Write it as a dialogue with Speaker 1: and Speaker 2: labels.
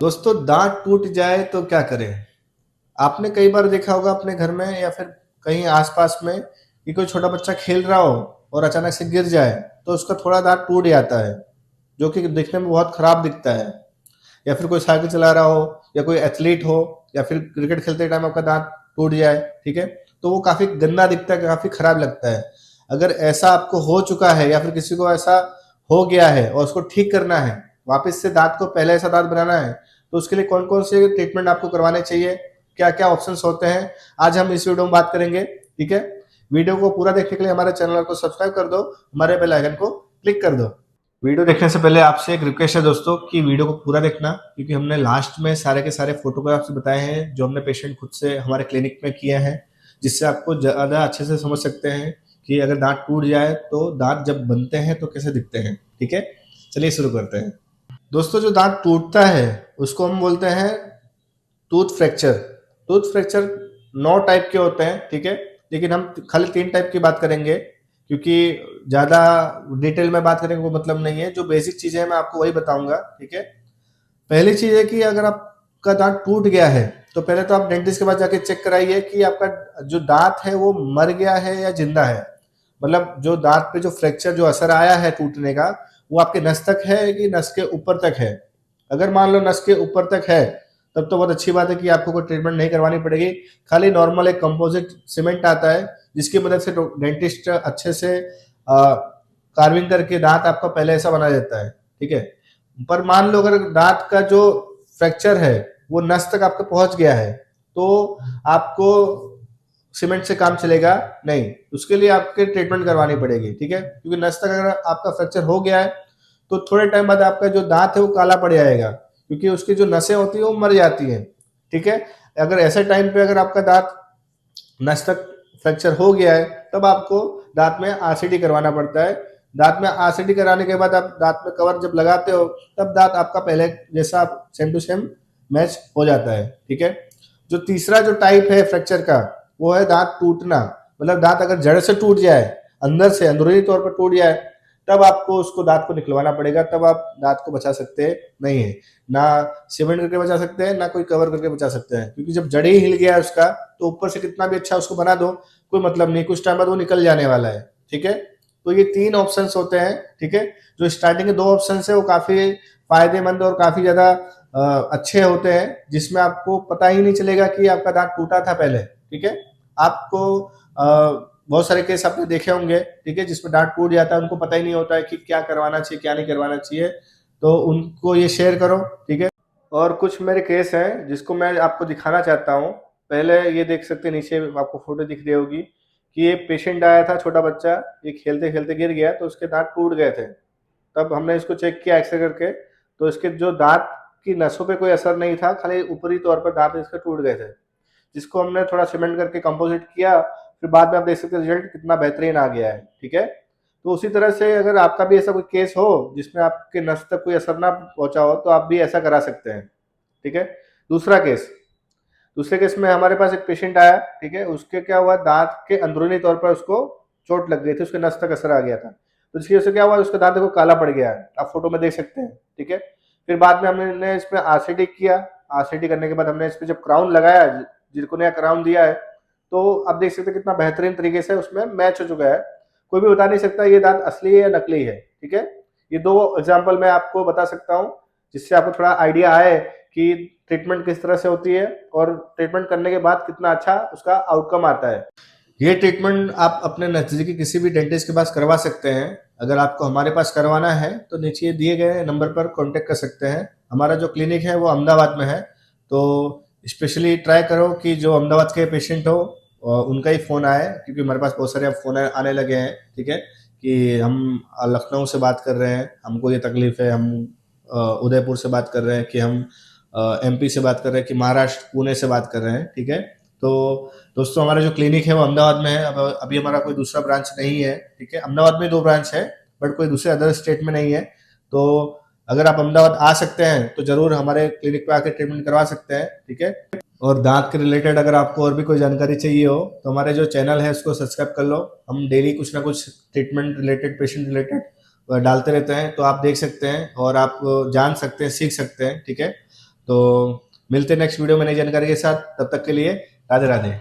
Speaker 1: दोस्तों, दांत टूट जाए तो क्या करें? आपने कई बार देखा होगा अपने घर में या फिर कहीं आसपास में कि कोई छोटा बच्चा खेल रहा हो और अचानक से गिर जाए तो उसका थोड़ा दांत टूट जाता है, जो कि दिखने में बहुत खराब दिखता है। या फिर कोई साइकिल चला रहा हो या कोई एथलीट हो या फिर क्रिकेट खेलते टाइम आपका दांत टूट जाए, ठीक है, तो वो काफी गंदा दिखता है, काफी खराब लगता है। अगर ऐसा आपको हो चुका है या फिर किसी को ऐसा हो गया है और उसको ठीक करना है, वापस से दांत को पहले ऐसा दांत बनाना है, तो उसके लिए कौन कौन से ट्रीटमेंट आपको करवाने चाहिए, क्या क्या ऑप्शंस होते हैं, आज हम इस वीडियो में बात करेंगे। ठीक है, वीडियो को पूरा देखने के लिए हमारे चैनल को सब्सक्राइब कर दो, हमारे बेल आइकन को क्लिक कर दो। वीडियो देखने से पहले आपसे एक रिक्वेस्ट है दोस्तों कि वीडियो को पूरा देखना, क्योंकि हमने लास्ट में सारे के सारे फोटोग्राफ्स बताए हैं जो हमने पेशेंट खुद से हमारे क्लिनिक में किए हैं, जिससे आपको ज़्यादा अच्छे से समझ सकते हैं कि अगर दांत टूट जाए तो दांत जब बनते हैं तो कैसे दिखते हैं। ठीक है, चलिए शुरू करते हैं। दोस्तों, जो दांत टूटता है उसको हम बोलते हैं tooth fracture. Tooth fracture 9 type के होते हैं, ठीक है, लेकिन हम खाली 3 टाइप की बात करेंगे, क्योंकि ज़्यादा डिटेल में बात करेंगे वो मतलब नहीं है। जो बेसिक चीज़ें हैं मैं आपको वही बताऊंगा। ठीक है, पहली चीज़ है कि अगर आपका दांत टूट गया है तो पहले तो आप डेंटिस्ट के पास जाके चेक कराइए कि आपका जो दांत है वो मर गया है या जिंदा है। मतलब जो दांत पे जो फ्रैक्चर, जो असर आया है टूटने का, वो आपके नस तक है कि नस के ऊपर तक है। अगर मान लो नस के ऊपर तक है, तब तो बहुत अच्छी बात है कि आपको कोई ट्रीटमेंट नहीं करवानी पड़ेगी। खाली नॉर्मल एक कंपोजिट सीमेंट आता है जिसकी मदद से डेंटिस्ट अच्छे से कार्विंग करके दांत आपका पहले ऐसा बना देता है। ठीक है, पर मान लो अगर दांत का जो फ्रैक्चर है वो नस तक आपका पहुंच गया है, तो आपको सीमेंट से काम चलेगा नहीं, उसके लिए आपके ट्रीटमेंट करवानी पड़ेगी। ठीक है, क्योंकि नस तक अगर आपका फ्रैक्चर हो गया है तो थोड़े टाइम बाद आपका जो दांत है वो काला पड़ जाएगा, क्योंकि उसकी जो नसें होती है वो मर जाती हैं। ठीक है, अगर ऐसे टाइम पे अगर आपका दांत नस तक फ्रैक्चर हो गया है तब आपको दांत में आरसीटी करवाना पड़ता है। दांत में आरसीटी कराने के बाद आप दांत में कवर जब लगाते हो तब दांत आपका पहले जैसा सेम टू सेम मैच हो जाता है। ठीक है, जो तीसरा जो टाइप है फ्रैक्चर का, वो है दांत टूटना। मतलब दांत अगर जड़ से टूट जाए, अंदर से अंदरूनी तौर पर टूट जाए, तब आपको उसको दांत को निकलवाना पड़ेगा, तब आप दांत को बचा सकते नहीं है। ना सीमेंट करके बचा सकते हैं, ना कोई कवर करके बचा सकते हैं, क्योंकि जब जड़ ही हिल गया है उसका तो ऊपर से कितना भी अच्छा उसको बना दो कोई मतलब नहीं, कुछ टाइम बाद वो निकल जाने वाला है। ठीक है, तो ये 3 ऑप्शंस होते हैं। ठीक है, जो स्टार्टिंग के 2 ऑप्शंस है वो काफी फायदेमंद और काफी ज्यादा अच्छे होते हैं, जिसमें आपको पता ही नहीं चलेगा कि आपका दांत टूटा था पहले। ठीक है, आपको बहुत सारे केस आपने देखे होंगे, ठीक है, जिसमें दांत टूट जाता है, उनको पता ही नहीं होता है कि क्या करवाना चाहिए क्या नहीं करवाना चाहिए, तो उनको ये शेयर करो। ठीक है, और कुछ मेरे केस हैं जिसको मैं आपको दिखाना चाहता हूँ। पहले ये देख सकते हैं, नीचे आपको फोटो दिख रही होगी कि ये पेशेंट आया था, छोटा बच्चा, ये खेलते खेलते गिर गया तो उसके दांत टूट गए थे। तब हमने इसको चेक किया एक्सरे करके, तो इसके जो दांत की नसों पे कोई असर नहीं था, खाली ऊपरी तौर पर दांत इसके टूट गए थे, जिसको हमने थोड़ा सीमेंट करके कंपोजिट किया। फिर बाद में आप देख सकते हैं रिजल्ट कितना बेहतरीन आ गया है। ठीक है, तो उसी तरह से अगर आपका भी ऐसा कोई केस हो जिसमें आपके नस तक कोई असर ना पहुंचा हो तो आप भी ऐसा करा सकते हैं। ठीक है, दूसरा केस, दूसरे केस में हमारे पास एक पेशेंट आया। ठीक है, उसके क्या हुआ, दांत के अंदरूनी तौर पर उसको चोट लग गई थी, उसके नस तक असर आ गया था, तो इसकी वजह से क्या हुआ, उसका दांत देखो काला पड़ गया है, आप फोटो में देख सकते हैं। ठीक है, फिर बाद में हमने इसमें आरसीटी किया। आरसीटी करने के बाद हमने इस पे जब क्राउन लगाया, जिरकोनिया क्राउन दिया है, तो आप देख सकते हैं कितना बेहतरीन तरीके से उसमें मैच हो चुका है। कोई भी बता नहीं सकता ये दांत असली है या नकली है। ठीक है, ये 2 एग्जाम्पल मैं आपको बता सकता हूँ, जिससे आपको थोड़ा आइडिया आए कि ट्रीटमेंट किस तरह से होती है और ट्रीटमेंट करने के बाद कितना अच्छा उसका आउटकम आता है। ये ट्रीटमेंट आप अपने नज़दीकी किसी भी डेंटिस्ट के पास करवा सकते हैं। अगर आपको हमारे पास करवाना है तो नीचे दिए गए नंबर पर कांटेक्ट कर सकते हैं। हमारा जो क्लिनिक है वो अहमदाबाद में है, तो स्पेशली ट्राई करो कि जो अहमदाबाद के पेशेंट हो उनका ही फ़ोन आए, क्योंकि हमारे पास बहुत सारे अब फ़ोन आने लगे हैं। ठीक है, कि हम लखनऊ से बात कर रहे हैं, हमको ये तकलीफ़ है, हम उदयपुर से बात कर रहे हैं, कि हम एमपी से बात कर रहे हैं, कि महाराष्ट्र पुणे से बात कर रहे हैं। ठीक है, तो दोस्तों हमारा जो क्लिनिक है वो अहमदाबाद में है। अब अभी हमारा कोई दूसरा ब्रांच नहीं है। ठीक है, अहमदाबाद में 2 ब्रांच है, बट कोई दूसरे अदर स्टेट में नहीं है। तो अगर आप अहमदाबाद आ सकते हैं तो जरूर हमारे क्लिनिक पे आकर ट्रीटमेंट करवा सकते हैं। ठीक है, और दांत के रिलेटेड अगर आपको और भी कोई जानकारी चाहिए हो तो हमारे जो चैनल है उसको सब्सक्राइब कर लो। हम डेली कुछ ना कुछ ट्रीटमेंट रिलेटेड, पेशेंट रिलेटेड डालते रहते हैं, तो आप देख सकते हैं और आप जान सकते हैं, सीख सकते हैं। ठीक है, तो मिलते हैं नेक्स्ट वीडियो में नई जानकारी के साथ, तब तक के लिए राधे राधे।